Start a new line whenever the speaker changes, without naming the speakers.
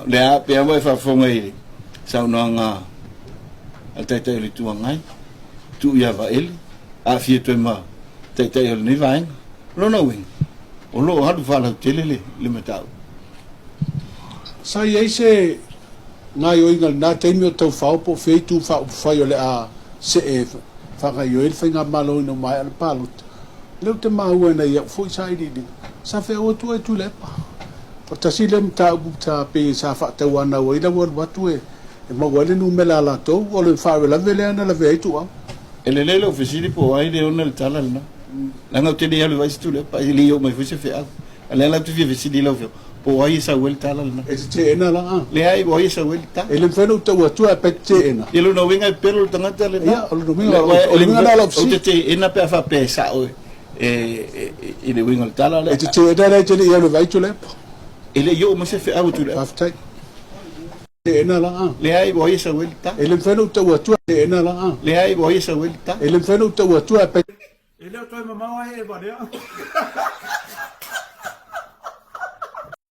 le a pe mai fa fonga i sa no nga al tai tai le tuangai tu ia va ele a fie to ma tai tai le ni vai no wing o lo hadu fa la tele le matau
sai ai se nga yo inga na te mi o tau fao po fei tu fa yo le a se e fa ga yo el finga malo no mai al palut le te ma ua na ia foi sai di sa fe o tu e tu le pa o ta si le mta ta pe sa fa te wana o ila wor watu e ma wale nu mela la to o le fa la vele ana la ve tu a
ele le lo fisili po ai le ona le tala na la nga te dia le vai tu le pa ile yo mai foi se fe a ale la tu vi fisili lo po ai sa wel tala na
e te ena la a
le ai bo ai sa wel ta
ele feno te wa tu a pe te ena
ele no winga pero tanga tale na
ya o no winga o winga na la opsi
te ena pe fa pe sa o ele winga tala le
e te ena le te ia le vai tu le
ele yo mo se fe a tu le
aftai te ena la a
le ai bo ai sa wel ta
ele feno te wa tu te ena la a
le ai bo ai sa wel ta
ele feno te wa tu a pe
ele o toi mamau ai e va